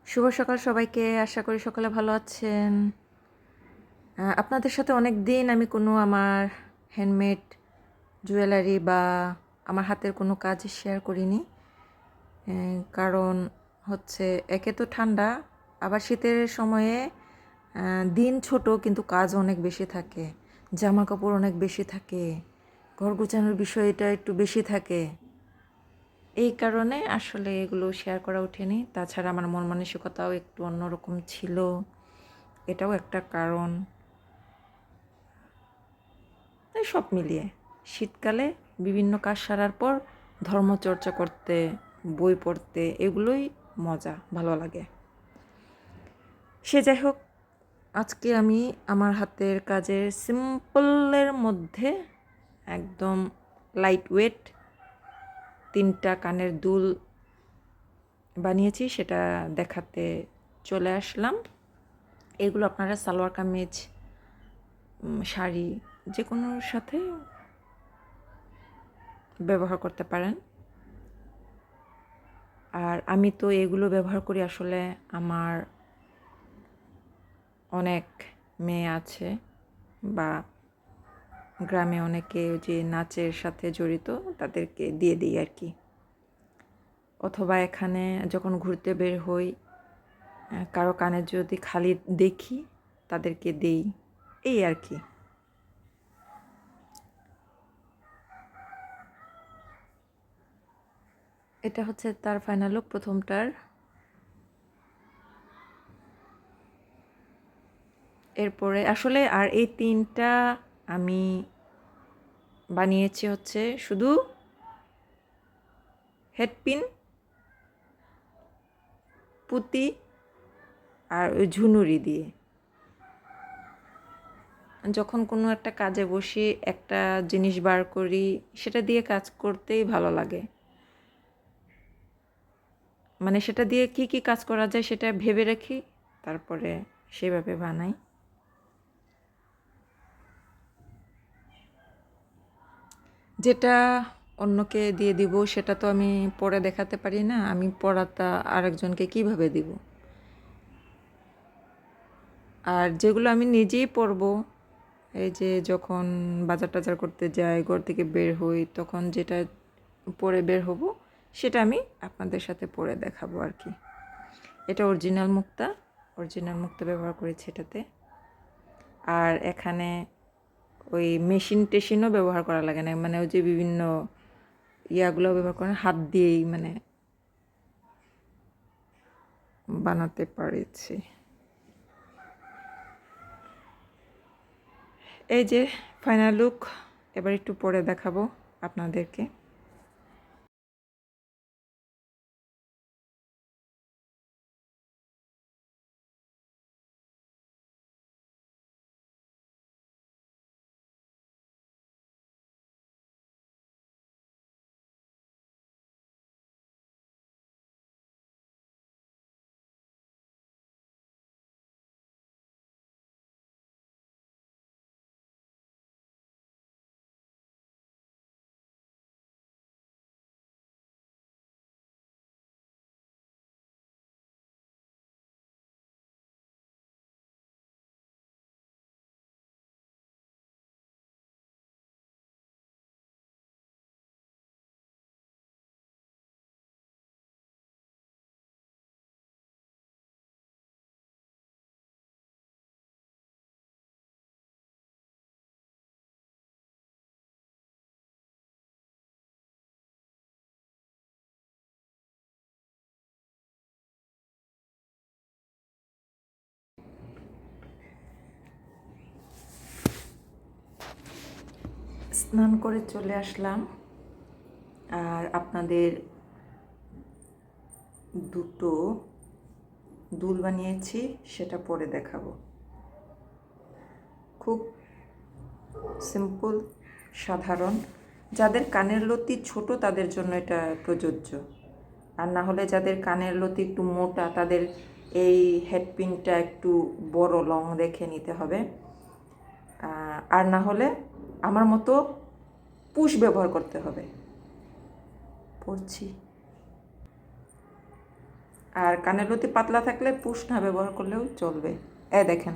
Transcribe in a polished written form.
শুভ সকাল সবাইকে। আশা করি সকালে ভালো আছেন। আপনাদের সাথে অনেক দিন আমি কোনো আমার হ্যান্ডমেড জুয়েলারি বা আমার হাতের কোনো কাজ শেয়ার করিনি। কারণ হচ্ছে একে তো ঠান্ডা, আবার শীতের সময়ে দিন ছোট কিন্তু কাজ অনেক বেশি থাকে, জামা কাপড় অনেক বেশি থাকে, ঘর গোছানোর বিষয়টা একটু বেশি থাকে। এই কারণে আসলে এগুলো শেয়ার করা ওঠেনি। তাছাড়া আমার মন মানসিকতাও একটু অন্যরকম ছিল, এটাও একটা কারণ। তাই সব মিলিয়ে শীতকালে বিভিন্ন কাজ সারার পর ধর্মচর্চা করতে, বই পড়তে এগুলোই মজা, ভালো লাগে। সে যাই হোক, আজকে আমি আমার হাতের কাজের সিম্পলের মধ্যে একদম লাইট ওয়েট 3টা কানের দুল বানিয়েছি, সেটা দেখাতে চলে আসলাম। এগুলো আপনারা সালোয়ার কামিজ, শাড়ি যে কোনোর সাথে ব্যবহার করতে পারেন। আর আমি তো এগুলো ব্যবহার করি, আসলে আমার অনেক মেয়ে আছে বা গ্রামে অনেকে যে নাচের সাথে জড়িত, তাদেরকে দিয়ে দিই আর কি। অথবা এখানে যখন ঘুরতে বের হই, কারো কানে যদি খালি দেখি তাদেরকে দেই, এই আর কি। এটা হচ্ছে তার ফাইনাল লুক প্রথমটার। এরপরে আসলে আর এই 3টা আমি বানিয়েছি হচ্ছে শুধু হেডপিন, পুঁতি আর ওই ঝুনুরি দিয়ে। যখন কোনো একটা কাজে বসি, একটা জিনিস বার করি, সেটা দিয়ে কাজ করতেই ভালো লাগে। মানে সেটা দিয়ে কি কি কাজ করা যায় সেটা ভেবে রাখি, তারপরে সেভাবে বানাই। যেটা অন্যকে দিয়ে দিব সেটা তো আমি পরে দেখাতে পারি না, আমি পড়াটা আরেকজনকে কিভাবে দিব। আর যেগুলো আমি নিজেই পরবো, এই যে যখন বাজার টাজার করতে যাই, ঘর থেকে বের হই, তখন যেটা পরে বের হব সেটা আমি আপনাদের সাথে পরে দেখাবো আর কি। এটা অরিজিনাল মুক্তা ব্যবহার করেছি এটাতে। আর এখানে ওই মেশিন টেশিনও ব্যবহার করা লাগে না, মানে ওই যে বিভিন্ন ইয়াগুলো ব্যবহার করেন, হাত দিয়েই মানে বানাতে পারেছি। এই যে ফাইনাল লুক, এবার একটু পরে দেখাবো আপনাদেরকে। স্নান করে চলে আসলাম, আর আপনাদের দুটো দুল বানিয়েছি সেটা পরে দেখাবো। খুব সিম্পল, সাধারণ। যাদের কানের লতি ছোট তাদের জন্য এটা প্রযোজ্য, আর না হলে যাদের কানের লতি একটু মোটা তাদের এই হেডপিনটা একটু বড় লং দেখে নিতে হবে। আর না হলে আমার মতো পুশ ব্যবহার করতে হবে। পড়ছি। আর কানের লতি পাতলা থাকলে পুষ না ব্যবহার করলেও চলবে। দেখেন